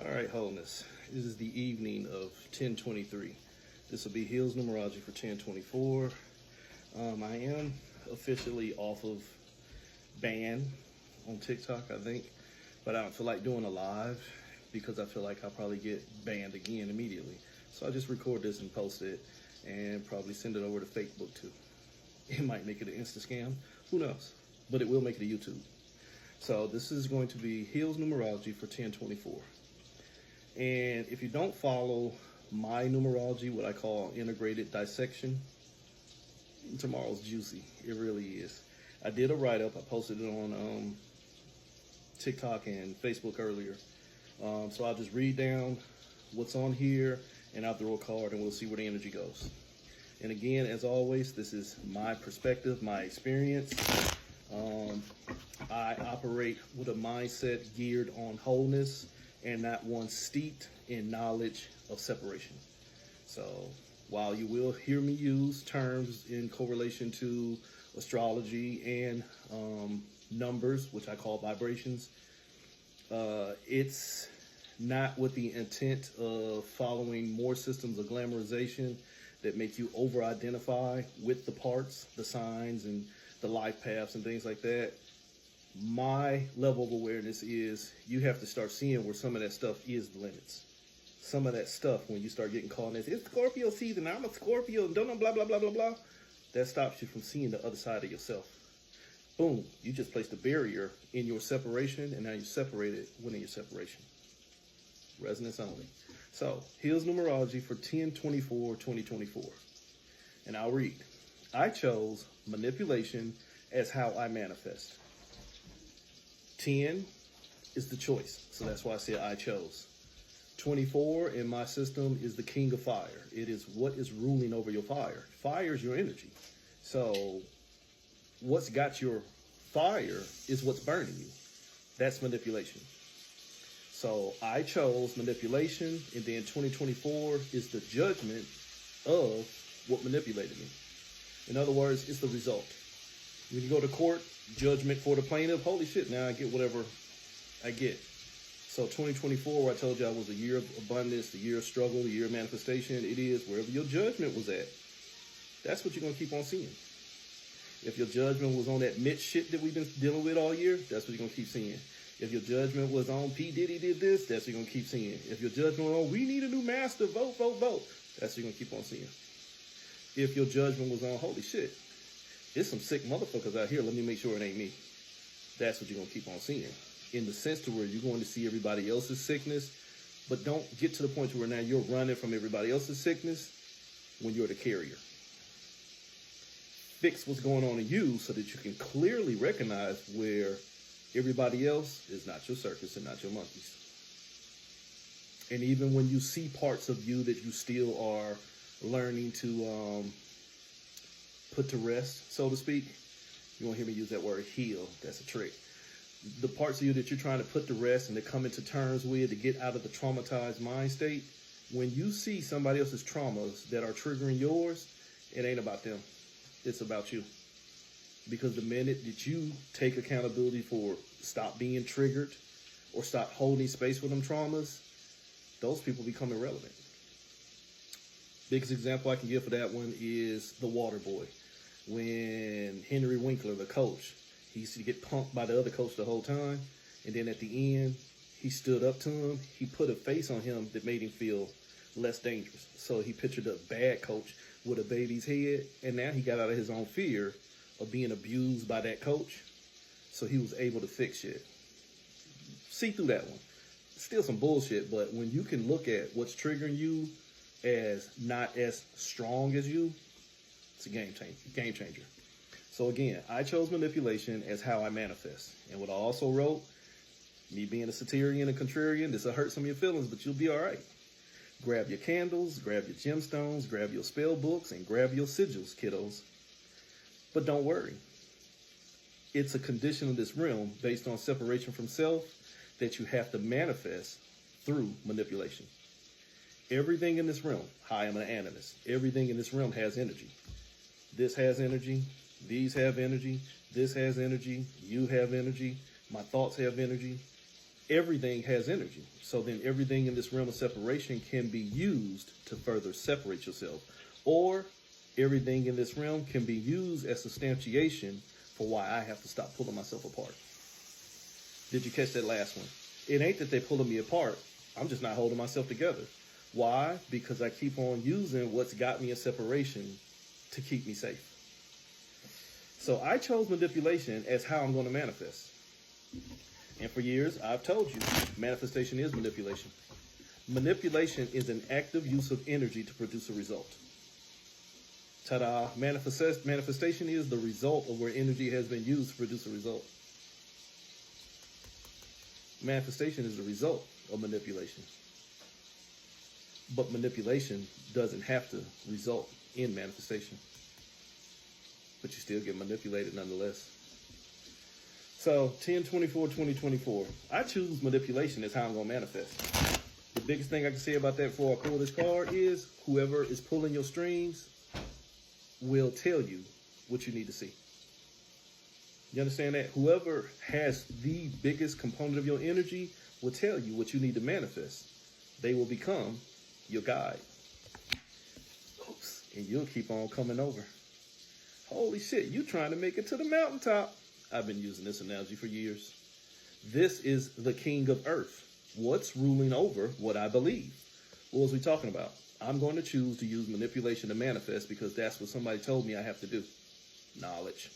All right, wholeness. This is the evening of 1023. This will be Heels numerology for 1024. I am officially off of ban on TikTok, I think, but I don't feel like doing a live because I feel like I'll probably get banned again immediately. So I just record this and post it and probably send it over to Facebook too. It might make it an Insta scam, who knows? But it will make it a YouTube. So this is going to be Heels numerology for 1024. And if you don't follow my numerology, what I call integrated dissection, tomorrow's juicy. It really is. I did a write-up. I posted it on TikTok and Facebook earlier. So I'll just read down what's on here, and I'll throw a card, and we'll see where the energy goes. And again, as always, this is my perspective, my experience. I operate with a mindset geared on wholeness and not one steeped in knowledge of separation. So while you will hear me use terms in correlation to astrology and numbers, which I call vibrations, it's not with the intent of following more systems of glamorization that make you over-identify with the parts, the signs, and the life paths and things like that. My level of awareness is you have to start seeing where some of that stuff is the limits. Some of that stuff, when you start getting caught in this, it's Scorpio season, I'm a Scorpio, and don't know, blah, blah, blah, blah, blah. That stops you from seeing the other side of yourself. Boom, you just placed a barrier in your separation, and now you're separated within your separation. Resonance only. So, Heels numerology for 10/24/2024. And I'll read. I chose manipulation as how I manifest. 10 is the choice, so that's why I said I chose. 24 in my system is the king of fire. It is what is ruling over your fire. Fire is your energy. So what's got your fire is what's burning you. That's manipulation. So I chose manipulation, and then 2024 is the judgment of what manipulated me. In other words, it's the result. When you go to court, judgment for the plaintiff, holy shit, now I get whatever I get. So 2024, where I told you I was a year of abundance, the year of struggle, the year of manifestation, it is wherever your judgment was at. That's what you're going to keep on seeing. If your judgment was on that Mitch shit that we've been dealing with all year, that's what you're going to keep seeing. If your judgment was on P. Diddy did this, that's what you're going to keep seeing. If your judgment was on we need a new master, vote, vote, vote, that's what you're going to keep on seeing. If your judgment was on holy shit, there's some sick motherfuckers out here, let me make sure it ain't me. That's what you're going to keep on seeing. In the sense to where you're going to see everybody else's sickness, but don't get to the point to where now you're running from everybody else's sickness when you're the carrier. Fix what's going on in you so that you can clearly recognize where everybody else is not your circus and not your monkeys. And even when you see parts of you that you still are learning to put to rest, so to speak, you won't hear me use that word heal. That's a trick. The parts of you that you're trying to put to rest and to come into terms with, to get out of the traumatized mind state, when you see somebody else's traumas that are triggering yours, it ain't about them. It's about you. Because the minute that you take accountability for stop being triggered or stop holding space with them traumas, those people become irrelevant. Biggest example I can give for that one is the water boy. When Henry Winkler, the coach, he used to get punked by the other coach the whole time. And then at the end, he stood up to him. He put a face on him that made him feel less dangerous. So he pictured a bad coach with a baby's head. And now he got out of his own fear of being abused by that coach. So he was able to fix shit. See through that one. Still some bullshit, but when you can look at what's triggering you as not as strong as you, it's a game changer. So again, I chose manipulation as how I manifest. And what I also wrote, me being a Satyrian and contrarian, this will hurt some of your feelings, but you'll be all right. Grab your candles, grab your gemstones, grab your spell books, and grab your sigils, kiddos. But don't worry. It's a condition of this realm based on separation from self that you have to manifest through manipulation. Everything in this realm, hi, I'm an animist. Everything in this realm has energy. This has energy. These have energy. This has energy. You have energy. My thoughts have energy. everything has energy. So then everything in this realm of separation can be used to further separate yourself. Or everything in this realm can be used as substantiation for why I have to stop pulling myself apart. Did you catch that last one? It ain't that they're pulling me apart. I'm just not holding myself together. Why? Because I keep on using what's got me in separation to keep me safe. So I chose manipulation as how I'm going to manifest. And for years, I've told you, manifestation is manipulation. Manipulation is an active use of energy to produce a result. Ta-da! Manifestation is the result of where energy has been used to produce a result. Manifestation is the result of manipulation. But manipulation doesn't have to result in manifestation. But you still get manipulated nonetheless. So 10/24/2024. I choose manipulation as how I'm going to manifest. The biggest thing I can say about that before I pull this card is whoever is pulling your strings will tell you what you need to see. You understand that? Whoever has the biggest component of your energy will tell you what you need to manifest. They will become your guide. Oops. And you'll keep on coming over. Holy shit, you trying to make it to the mountaintop. I've been using this analogy for years. This is the king of earth. What's ruling over what I believe? What was we talking about? I'm going to choose to use manipulation to manifest because that's what somebody told me I have to do. Knowledge.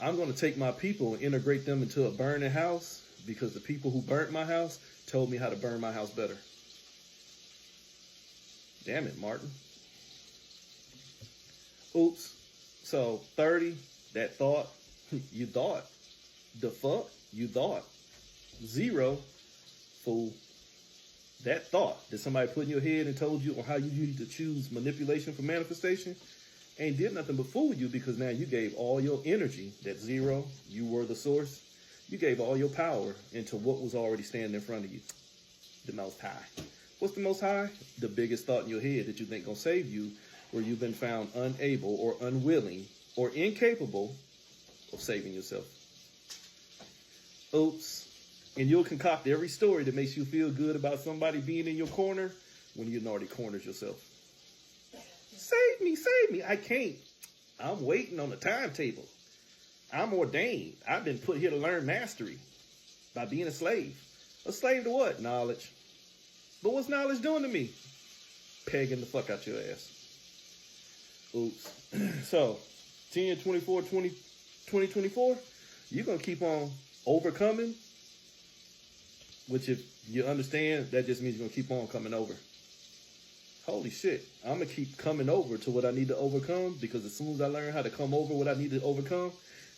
I'm going to take my people and integrate them into a burning house because the people who burnt my house told me how to burn my house better. Damn it, Martin. Oops. So 30, that thought, you thought. The fuck, you thought. 0, fool. That thought that somebody put in your head and told you on how you need to choose manipulation for manifestation ain't did nothing but fool you because now you gave all your energy, that 0, you were the source. You gave all your power into what was already standing in front of you. The Most High. What's the Most High? The biggest thought in your head that you think gonna save you, where you've been found unable or unwilling or incapable of saving yourself. Oops. And you'll concoct every story that makes you feel good about somebody being in your corner when you've already cornered yourself. Save me, save me. I can't. I'm waiting on the timetable. I'm ordained. I've been put here to learn mastery by being a slave. A slave to what? Knowledge. But what's knowledge doing to me? Pegging the fuck out your ass. Oops. So, 10/24/2024, you're going to keep on overcoming, which if you understand, that just means you're going to keep on coming over. Holy shit. I'm going to keep coming over to what I need to overcome because as soon as I learn how to come over what I need to overcome,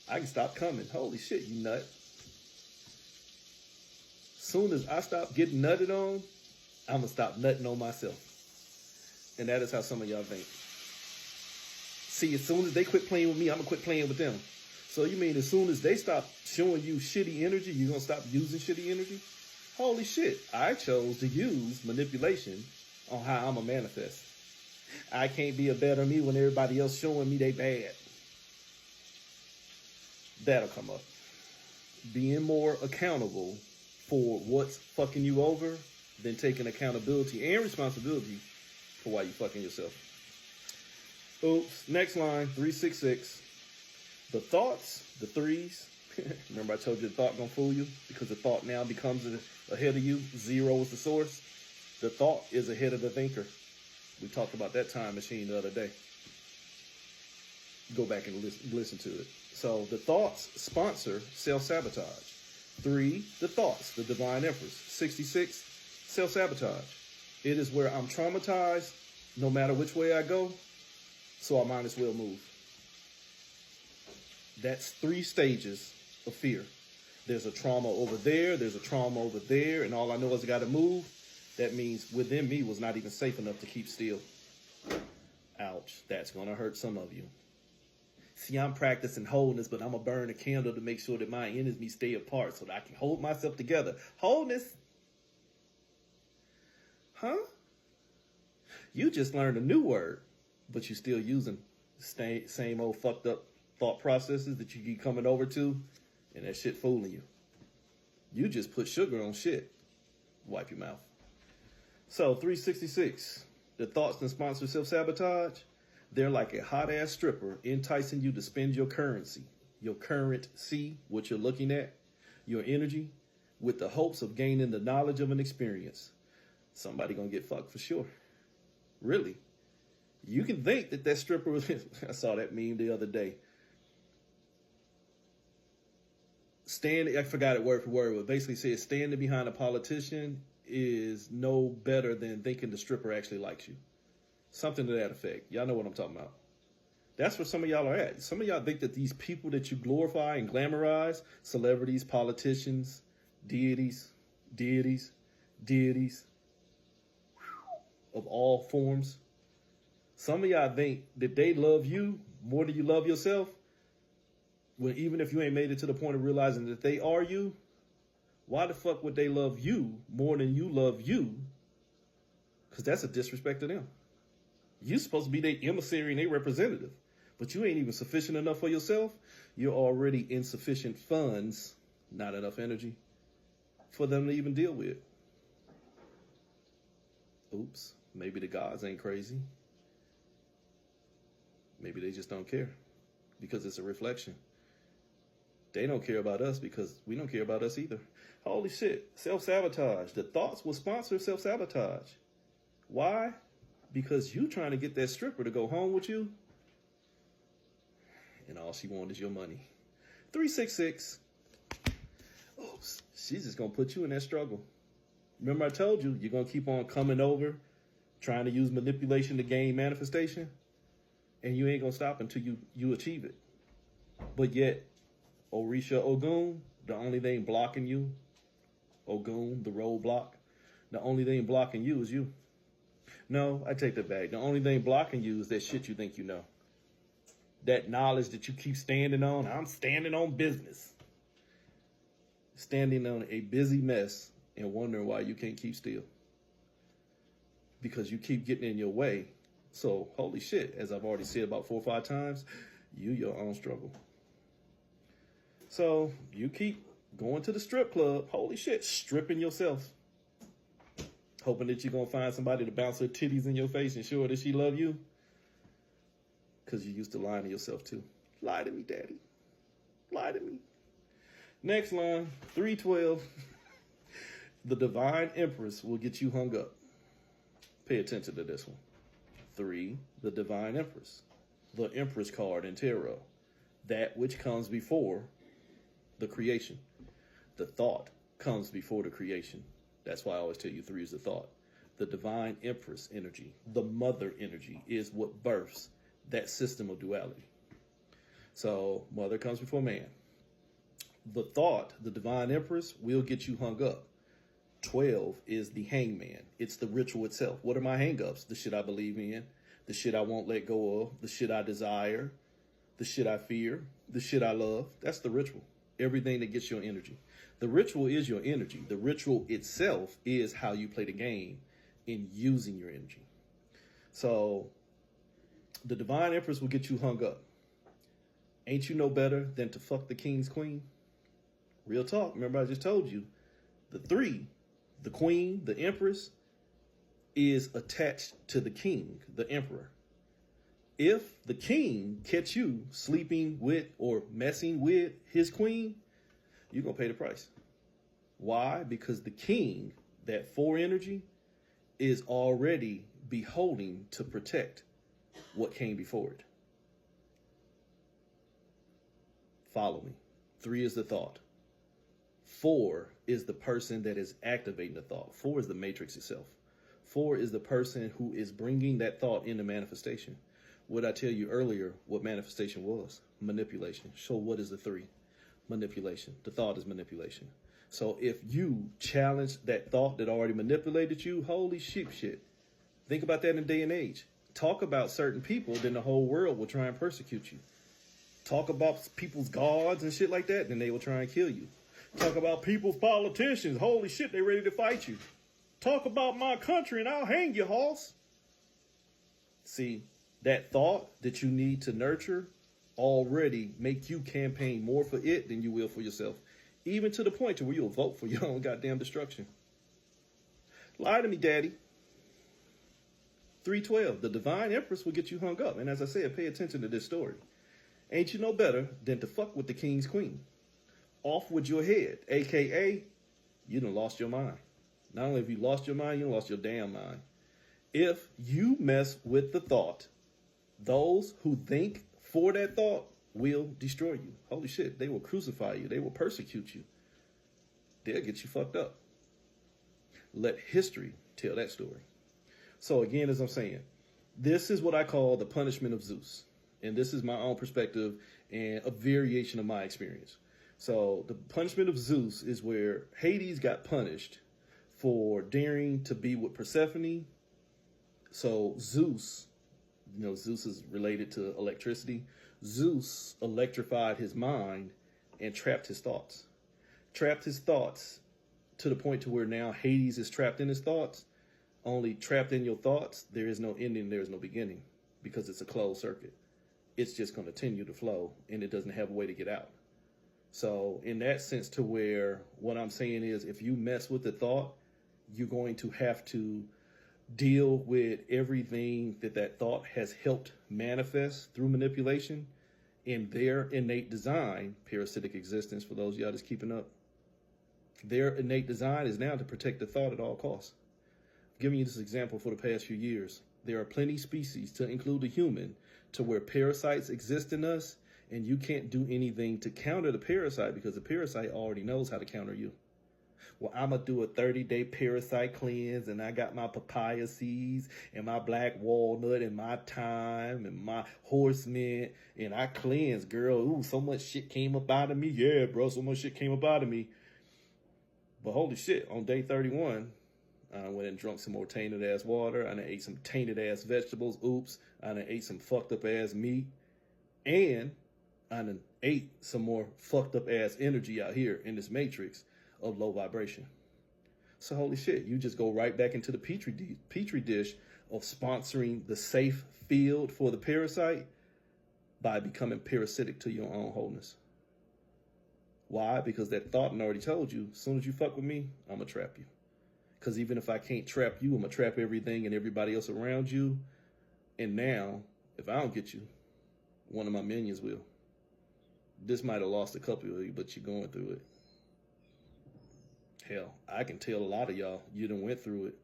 I can stop coming. Holy shit, you nut. Soon as I stop getting nutted on, I'm going to stop nutting on myself. And that is how some of y'all think. See, as soon as they quit playing with me, I'm going to quit playing with them. So you mean as soon as they stop showing you shitty energy, you're going to stop using shitty energy? Holy shit. I chose to use manipulation on how I'm going to manifest. I can't be a better me when everybody else showing me they bad. That'll come up. Being more accountable for what's fucking you over than taking accountability and responsibility for why you fucking yourself. Oops. Next line, 366. The thoughts, the threes. Remember I told you the thought gonna fool you? Because the thought now becomes ahead of you. 0 is the source. The thought is ahead of the thinker. We talked about that time machine the other day. Go back and listen to it. So the thoughts sponsor self-sabotage. 3, the thoughts, the divine empress. 66, self-sabotage. It is where I'm traumatized no matter which way I go, so I might as well move. That's 3 stages of fear. There's a trauma over there, there's a trauma over there, and all I know is I gotta move. That means within me was not even safe enough to keep still. Ouch, that's gonna hurt some of you. See, I'm practicing wholeness, but I'm gonna burn a candle to make sure that my enemies stay apart so that I can hold myself together. Wholeness? Huh? You just learned a new word, but you're still using the same old fucked up thought processes that you keep coming over to, and that shit fooling you. You just put sugar on shit. Wipe your mouth. So 366, the thoughts and sponsor self-sabotage, they're like a hot-ass stripper enticing you to spend your currency, your currency, what you're looking at, your energy, with the hopes of gaining the knowledge of an experience. Somebody gonna get fucked for sure. Really. You can think that that stripper was, I saw that meme the other day. I forgot it word for word, but basically says standing behind a politician is no better than thinking the stripper actually likes you. Something to that effect. Y'all know what I'm talking about. That's where some of y'all are at. Some of y'all think that these people that you glorify and glamorize, celebrities, politicians, deities of all forms, some of y'all think that they love you more than you love yourself. When even if you ain't made it to the point of realizing that they are you, why the fuck would they love you more than you love you? Because that's a disrespect to them. You're supposed to be their emissary and their representative, but you ain't even sufficient enough for yourself. You're already insufficient funds, not enough energy for them to even deal with. Oops, maybe the gods ain't crazy. Maybe they just don't care because it's a reflection. They don't care about us because we don't care about us either. Holy shit, self-sabotage. The thoughts will sponsor self-sabotage. Why? Because you trying to get that stripper to go home with you, and all she wants is your money. 366. Oops, she's just going to put you in that struggle. Remember I told you, you're going to keep on coming over, trying to use manipulation to gain manifestation, and you ain't going to stop until you achieve it. But yet, Orisha Ogun, the only thing blocking you, Ogun, the roadblock, the only thing blocking you is you. No, I take that back. The only thing blocking you is that shit you think you know. That knowledge that you keep standing on. I'm standing on business. Standing on a busy mess and wondering why you can't keep still. Because you keep getting in your way. So, holy shit, as I've already said about 4 or 5 times, you your own struggle. So, you keep going to the strip club, holy shit, stripping yourself. Hoping that you're going to find somebody to bounce her titties in your face and show her that she love you. Because you used to lying to yourself too. Lie to me, daddy. Lie to me. Next line, 312. The Divine Empress will get you hung up. Pay attention to this one. 3, the Divine Empress. The Empress card in tarot. That which comes before the creation. The thought comes before the creation. That's why I always tell you 3 is the thought. The Divine Empress energy, the mother energy, is what births that system of duality. So mother comes before man. The thought, the Divine Empress, will get you hung up. 12 is the hangman. It's the ritual itself. What are my hang-ups? The shit I believe in, the shit I won't let go of, the shit I desire, the shit I fear, the shit I love. That's the ritual. Everything that gets your energy. The ritual is your energy. The ritual itself is how you play the game in using your energy. So the Divine Empress will get you hung up. Ain't you no better than to fuck the king's queen? Real talk. Remember I just told you, the 3, the queen, the empress, is attached to the king, the emperor. If the king catch you sleeping with or messing with his queen, you're going to pay the price. Why? Because the king, that 4 energy, is already beholding to protect what came before it. Follow me. 3 is the thought. 4 is the person that is activating the thought. 4 is the matrix itself. 4 is the person who is bringing that thought into manifestation. What I tell you earlier, what manifestation was? Manipulation. So what is the 3? Manipulation. The thought is manipulation. So if you challenge that thought that already manipulated you, holy shit. Think about that in a day and age. Talk about certain people, then the whole world will try and persecute you. Talk about people's gods and shit like that, then they will try and kill you. Talk about people's politicians, holy shit, they ready to fight you. Talk about my country and I'll hang you, hoss. See, that thought that you need to nurture already make you campaign more for it than you will for yourself. Even to the point to where you'll vote for your own goddamn destruction. Lie to me, daddy. 312, the divine empress will get you hung up. And as I said, pay attention to this story. Ain't you no better than to fuck with the king's queen. Off with your head, a.k.a. you done lost your mind. Not only have you lost your mind, you done lost your damn mind. If you mess with the thought, those who think for that thought will destroy you. Holy shit, they will crucify you. They will persecute you. They'll get you fucked up. Let history tell that story. So again, as I'm saying, this is what I call the punishment of Zeus. And this is my own perspective and a variation of my experience. So the punishment of Zeus is where Hades got punished for daring to be with Persephone. So Zeus, Zeus is related to electricity. Zeus electrified his mind and trapped his thoughts. Trapped his thoughts to the point to where now Hades is trapped in his thoughts. Only trapped in your thoughts, there is no ending, there is no beginning, because it's a closed circuit. It's just going to continue to flow, and it doesn't have a way to get out. So in that sense, to where what I'm saying is, if you mess with the thought, you're going to have to deal with everything that thought has helped manifest through manipulation in their innate design, parasitic existence, for those of y'all that's keeping up. Their innate design is now to protect the thought at all costs. I'm giving you this example for the past few years. There are plenty species, to include the human, to where parasites exist in us, and you can't do anything to counter the parasite because the parasite already knows how to counter you. Well, I'm going to do a 30-day parasite cleanse, and I got my papaya seeds and my black walnut and my thyme and my horse mint, and I cleanse, girl. Ooh, so much shit came up out of me. Yeah, bro, so much shit came up out of me. But holy shit, on day 31, I went and drunk some more tainted-ass water. I done ate some tainted-ass vegetables. Oops. I done ate some fucked-up-ass meat. And I done ate some more fucked-up-ass energy out here in this matrix of low vibration. So holy shit, you just go right back into the petri dish of sponsoring the safe field for the parasite by becoming parasitic to your own wholeness. Why? Because that thought already told you, as soon as you fuck with me, I'm going to trap you. Because even if I can't trap you, I'm going to trap everything and everybody else around you. And now, if I don't get you, one of my minions will. This might have lost a couple of you, but you're going through it. Hell, I can tell a lot of y'all, you done went through it.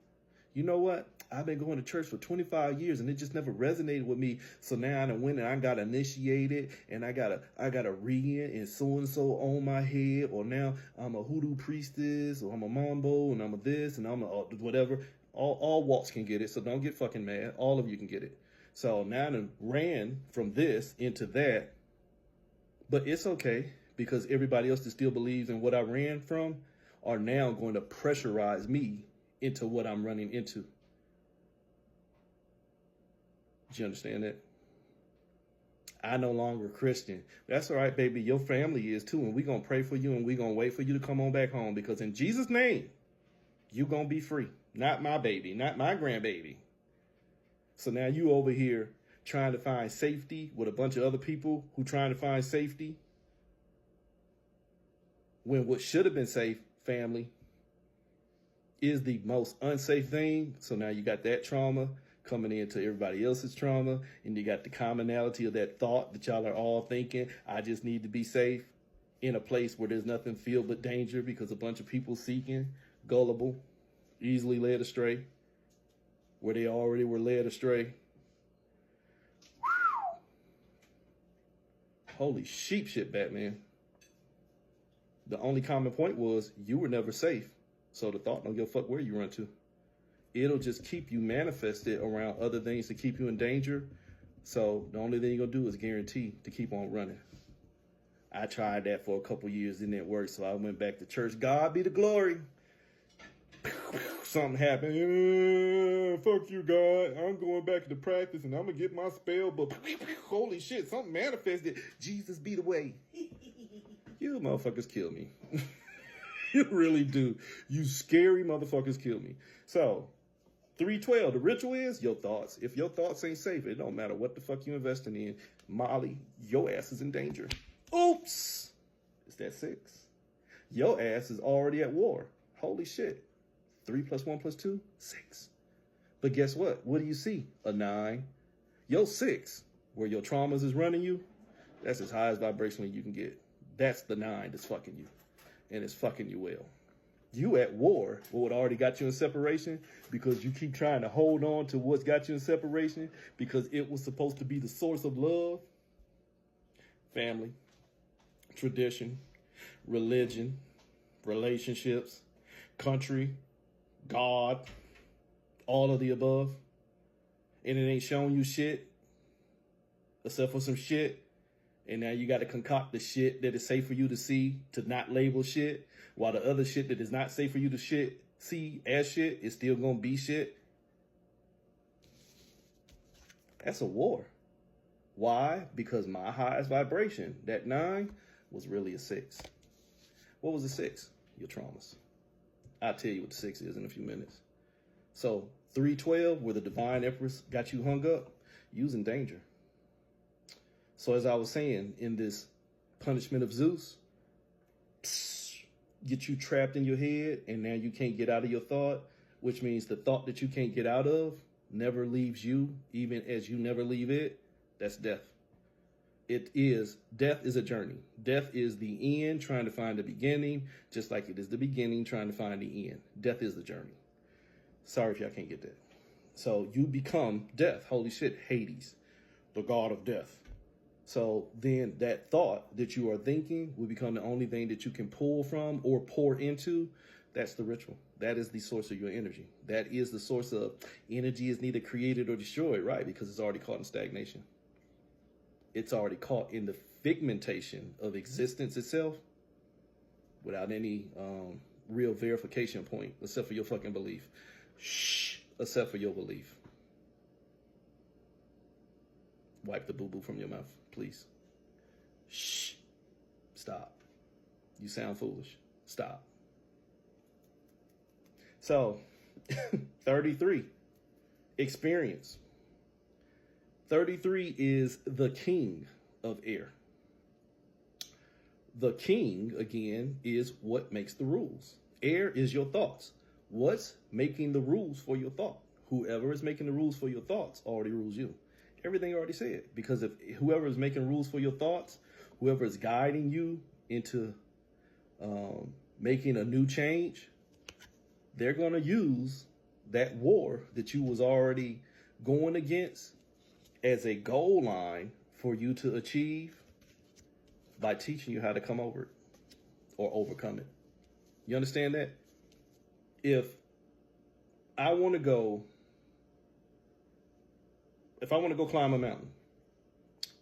You know what? I've been going to church for 25 years and it just never resonated with me. So now I done went and I got initiated and I got a reading and so on my head, or now I'm a hoodoo priestess, or I'm a mambo, and I'm a this, and I'm a whatever. All walks can get it, so don't get fucking mad. All of you can get it. So now I done ran from this into that, but it's okay because everybody else that still believes in what I ran from are now going to pressurize me into what I'm running into. Do you understand that? I no longer Christian. That's all right, baby. Your family is too, and we're going to pray for you, and we're going to wait for you to come on back home, because in Jesus' name, you're going to be free. Not my baby, not my grandbaby. So now you over here trying to find safety with a bunch of other people who trying to find safety, when what should have been safe, family, is the most unsafe thing. So now you got that trauma coming into everybody else's trauma, and you got the commonality of that thought that y'all are all thinking, I just need to be safe in a place where there's nothing filled but danger, because a bunch of people seeking, gullible, easily led astray, where they already were led astray. Holy sheep shit, Batman. The only common point was you were never safe. So the thought don't give a fuck where you run to. It'll just keep you manifested around other things to keep you in danger. So the only thing you're going to do is guarantee to keep on running. I tried that for a couple years, didn't work, so I went back to church. God be the glory. Something happened. Fuck you, God. I'm going back to practice and I'm going to get my spell, but holy shit, something manifested. Jesus be the way. You motherfuckers kill me. You really do. You scary motherfuckers kill me. So, 312, the ritual is your thoughts. If your thoughts ain't safe, it don't matter what the fuck you investing in. Molly, your ass is in danger. Oops. It's that 6. Your ass is already at war. Holy shit. 3 + 1 + 2, 6. But guess what? What do you see? A 9. Your 6, where your traumas is running you, that's as high as vibrationally you can get. That's the 9 that's fucking you. And it's fucking you well. You at war with what already got you in separation because you keep trying to hold on to what's got you in separation because it was supposed to be the source of love. Family, tradition, religion, relationships, country, God, all of the above. And it ain't showing you shit except for some shit. And now you got to concoct the shit that is safe for you to see, to not label shit, while the other shit that is not safe for you to see as shit is still going to be shit. That's a war. Why? Because my highest vibration, that 9, was really a 6. What was the 6? Your traumas. I'll tell you what the 6 is in a few minutes. So 312, where the Divine Empress got you hung up, you was in danger. So as I was saying, in this punishment of Zeus, get you trapped in your head, and now you can't get out of your thought, which means the thought that you can't get out of never leaves you, even as you never leave it. That's death. Death is a journey. Death is the end trying to find the beginning, just like it is the beginning trying to find the end. Death is the journey. Sorry if y'all can't get that. So you become death. Holy shit, Hades, the god of death. So then that thought that you are thinking will become the only thing that you can pull from or pour into. That's the ritual. That is the source of your energy. That is the source of energy is neither created or destroyed, right? Because it's already caught in stagnation. It's already caught in the figmentation of existence itself without any real verification point, except for your fucking belief. Except for your belief. Wipe the boo-boo from your mouth, please. Shh. Stop. You sound foolish. Stop. So, 33. Experience. 33 is the king of air. The king, again, is what makes the rules. Air is your thoughts. What's making the rules for your thought? Whoever is making the rules for your thoughts already rules you. Everything already said. Because if whoever is making rules for your thoughts, whoever is guiding you into making a new change, they're going to use that war that you was already going against as a goal line for you to achieve by teaching you how to come over it or overcome it. You understand that? If I want to go climb a mountain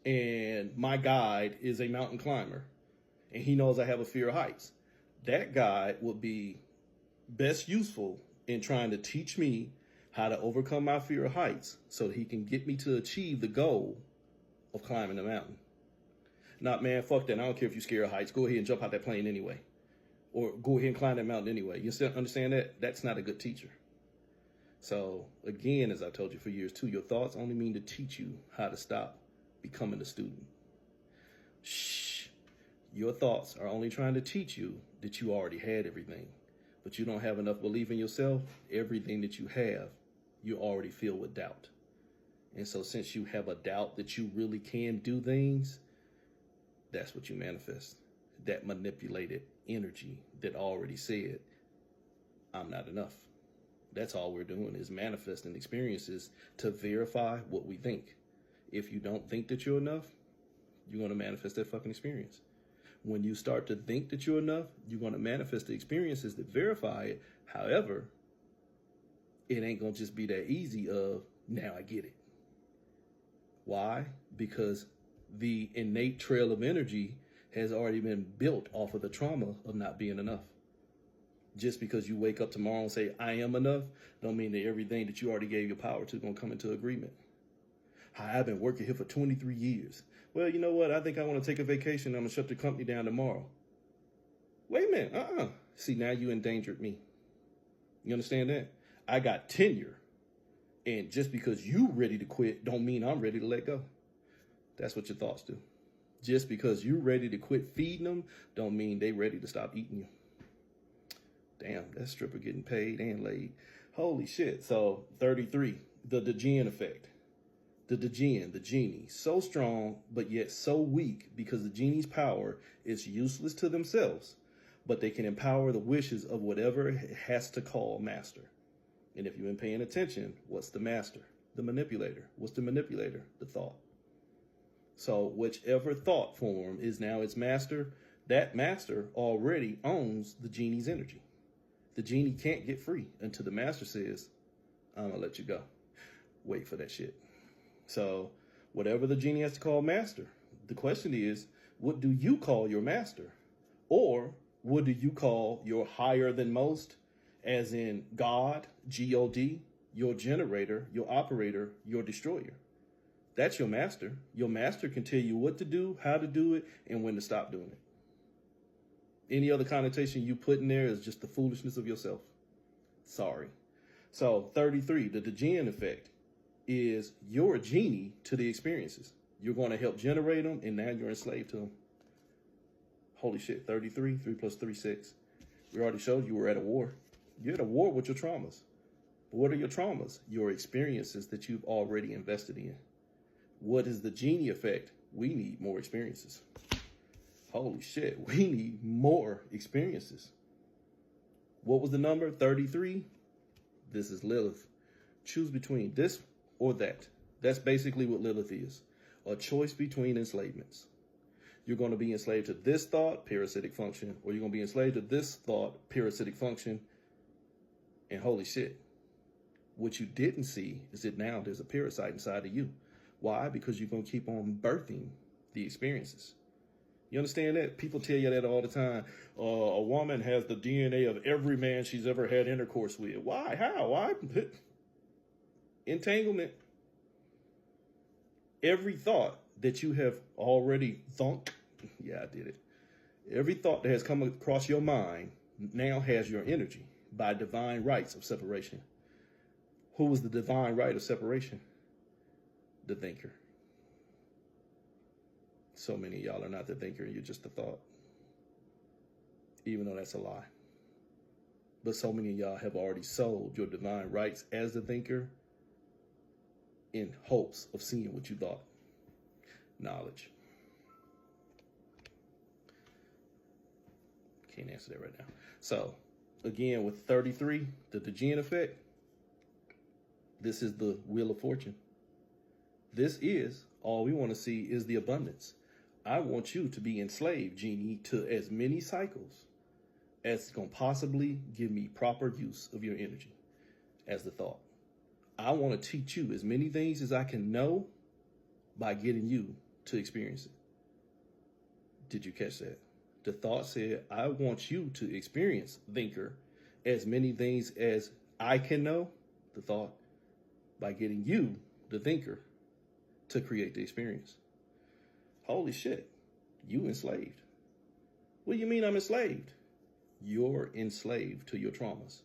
and my guide is a mountain climber and he knows I have a fear of heights, that guide would be best useful in trying to teach me how to overcome my fear of heights so that he can get me to achieve the goal of climbing the mountain. Not, man, fuck that. I don't care if you're scared of heights. Go ahead and jump out that plane anyway. Or go ahead and climb that mountain anyway. You still understand that? That's not a good teacher. So, again, as I told you for years too, your thoughts only mean to teach you how to stop becoming a student. Shh. Your thoughts are only trying to teach you that you already had everything. But you don't have enough belief in yourself. Everything that you have, you already feel with doubt. And so since you have a doubt that you really can do things, that's what you manifest. That manipulated energy that already said, I'm not enough. That's all we're doing is manifesting experiences to verify what we think. If you don't think that you're enough, you're going to manifest that fucking experience. When you start to think that you're enough, you're going to manifest the experiences that verify it. However, it ain't going to just be that easy of, now I get it. Why? Because the innate trail of energy has already been built off of the trauma of not being enough. Just because you wake up tomorrow and say, I am enough, don't mean that everything that you already gave your power to is going to come into agreement. I've been working here for 23 years. Well, you know what? I think I want to take a vacation. I'm going to shut the company down tomorrow. Wait a minute. See, now you endangered me. You understand that? I got tenure. And just because you ready to quit don't mean I'm ready to let go. That's what your thoughts do. Just because you're ready to quit feeding them don't mean they ready to stop eating you. Damn, that stripper getting paid and laid. Holy shit. So 33, the Djinn effect. The Djinn, the genie, so strong, but yet so weak because the genie's power is useless to themselves, but they can empower the wishes of whatever it has to call master. And if you've been paying attention, what's the master? The manipulator. What's the manipulator? The thought. So whichever thought form is now its master, that master already owns the genie's energy. The genie can't get free until the master says, I'm going to let you go. Wait for that shit. So whatever the genie has to call master, the question is, what do you call your master? Or what do you call your higher than most, as in God, G-O-D, your generator, your operator, your destroyer? That's your master. Your master can tell you what to do, how to do it, and when to stop doing it. Any other connotation you put in there is just the foolishness of yourself. Sorry. So 33, the Djinn effect is you're a genie to the experiences. You're going to help generate them, and now you're enslaved to them. Holy shit, 33, 3 plus 3, 6. We already showed you were at a war. You're at a war with your traumas. But what are your traumas? Your experiences that you've already invested in. What is the genie effect? We need more experiences. Holy shit, we need more experiences. What was the number? 33? This is Lilith. Choose between this or that. That's basically what Lilith is. A choice between enslavements. You're going to be enslaved to this thought, parasitic function, or you're going to be enslaved to this thought, parasitic function. And holy shit, what you didn't see is that now there's a parasite inside of you. Why? Because you're going to keep on birthing the experiences. You understand that? People tell you that all the time. A woman has the DNA of every man she's ever had intercourse with. Why? How? Why? Entanglement. Every thought that you have already thunk, yeah, I did it. Every thought that has come across your mind now has your energy by divine rights of separation. Who was the divine right of separation? The thinker. So many of y'all are not the thinker, you're just the thought. Even though that's a lie. But so many of y'all have already sold your divine rights as the thinker in hopes of seeing what you thought. Knowledge. Can't answer that right now. So, again, with 33, the Djinn effect, this is the Wheel of Fortune. This is, all we want to see is the abundance. I want you to be enslaved, genie, to as many cycles as can possibly give me proper use of your energy as the thought. I want to teach you as many things as I can know by getting you to experience it. Did you catch that? The thought said, I want you to experience, thinker, as many things as I can know, the thought, by getting you, the thinker, to create the experience. Holy shit, you enslaved. What do you mean I'm enslaved? You're enslaved to your traumas.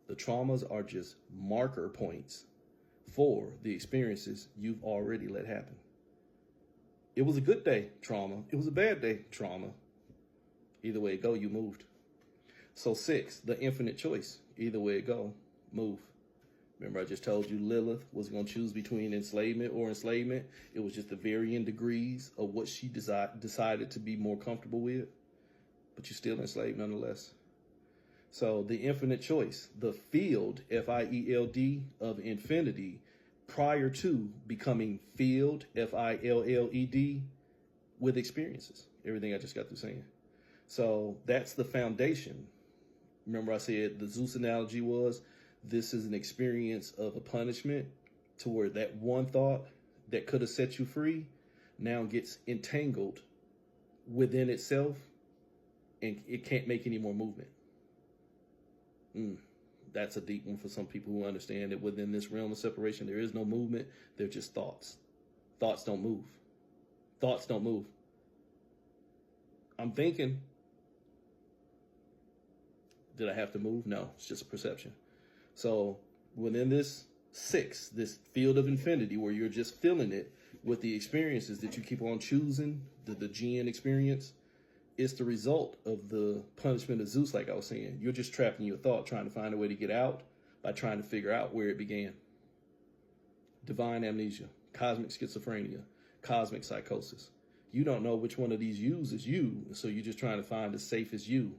The traumas are just marker points for the experiences you've already let happen. It was a good day, trauma. It was a bad day, trauma. Either way it go, you moved. So 6, the infinite choice. Either way it go, move. Remember I just told you Lilith was going to choose between enslavement or enslavement. It was just the varying degrees of what she decided to be more comfortable with. But you're still enslaved nonetheless. So the infinite choice, the field, F-I-E-L-D, of infinity, prior to becoming filled, F-I-L-L-E-D, with experiences. Everything I just got through saying. So that's the foundation. Remember I said the Zeus analogy was, this is an experience of a punishment to where that one thought that could have set you free now gets entangled within itself and it can't make any more movement. That's a deep one for some people who understand that within this realm of separation, there is no movement. They're just thoughts. Thoughts don't move. Thoughts don't move. I'm thinking. Did I have to move? No, it's just a perception. So within this 6, this field of infinity where you're just feeling it with the experiences that you keep on choosing, the Djinn experience, It's the result of the punishment of Zeus, like I was saying. You're just trapped in your thought, trying to find a way to get out by trying to figure out where it began. Divine amnesia, cosmic schizophrenia, cosmic psychosis. You don't know which one of these yous is you, so you're just trying to find the safest you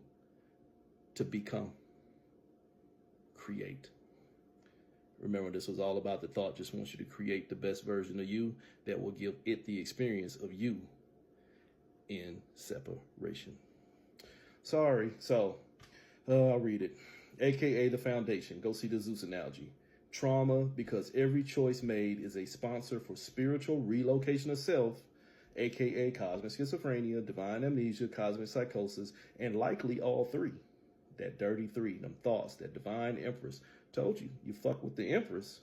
to become, create. Remember, this was all about the thought just wants you to create the best version of you that will give it the experience of you in separation. Sorry. So I'll read it. AKA the foundation. Go see the Zeus analogy. Trauma, because every choice made is a sponsor for spiritual relocation of self, AKA cosmic schizophrenia, divine amnesia, cosmic psychosis, and likely all three. That dirty three, them thoughts, that divine empress. Told you, you fuck with the empress,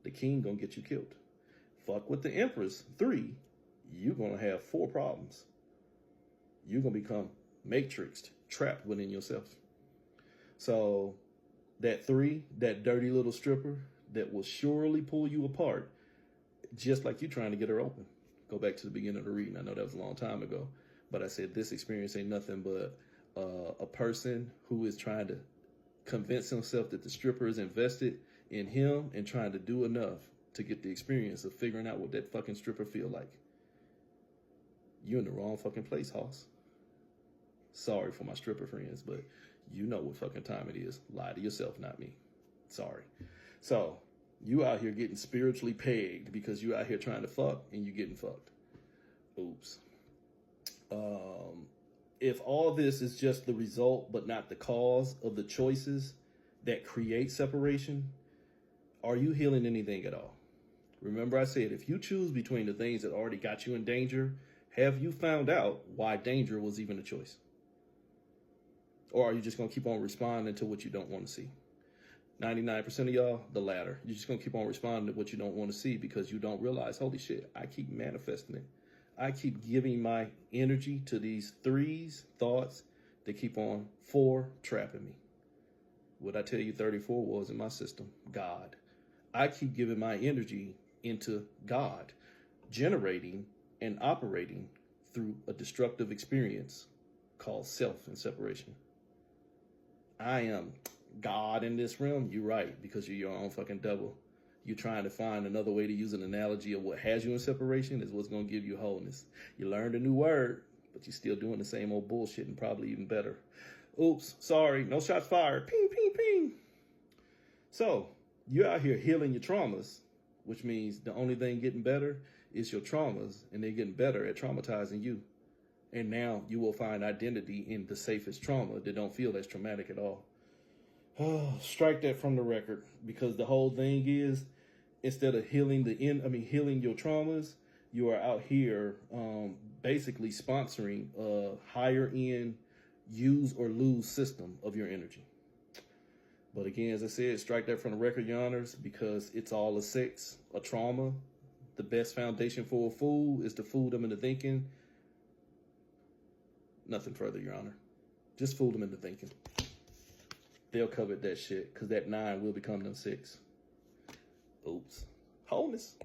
the king gonna get you killed. Fuck with the empress, 3, you gonna have 4 problems. You're gonna become matrixed, trapped within yourself. So that 3, that dirty little stripper that will surely pull you apart, just like you trying to get her open. Go back to the beginning of the reading. I know that was a long time ago, but I said this experience ain't nothing but a person who is trying to convince himself that the stripper is invested in him and trying to do enough to get the experience of figuring out what that fucking stripper feel like. You're in the wrong fucking place, Hoss. Sorry for my stripper friends, but you know what fucking time it is. Lie to yourself, not me. Sorry. So you out here getting spiritually pegged because you out here trying to fuck and you getting fucked. Oops. If all this is just the result but not the cause of the choices that create separation, are you healing anything at all? Remember I said, if you choose between the things that already got you in danger, have you found out why danger was even a choice? Or are you just going to keep on responding to what you don't want to see? 99% of y'all, the latter. You're just going to keep on responding to what you don't want to see because you don't realize, holy shit, I keep manifesting it. I keep giving my energy to these 3s, thoughts, that keep on 4 trapping me. What I tell you 34 was in my system, God. I keep giving my energy into God, generating and operating through a destructive experience called self and separation. I am God in this realm. You're right, because you're your own fucking devil. You're trying to find another way to use an analogy of what has you in separation is what's going to give you wholeness. You learned a new word, but you're still doing the same old bullshit and probably even better. Oops, sorry, no shots fired. Ping, ping, ping. So you're out here healing your traumas, which means the only thing getting better is your traumas, and they're getting better at traumatizing you. And now you will find identity in the safest trauma that don't feel as traumatic at all. Strike that from the record, because the whole thing is, instead of healing healing your traumas, you are out here basically sponsoring a higher end use or lose system of your energy. But again, as I said, strike that from the record, your honors, because it's all a sex, a trauma. The best foundation for a fool is to fool them into thinking. Nothing further, your honor. Just fool them into thinking. They'll cover that shit, because that 9 will become them 6. Oops. Wholeness.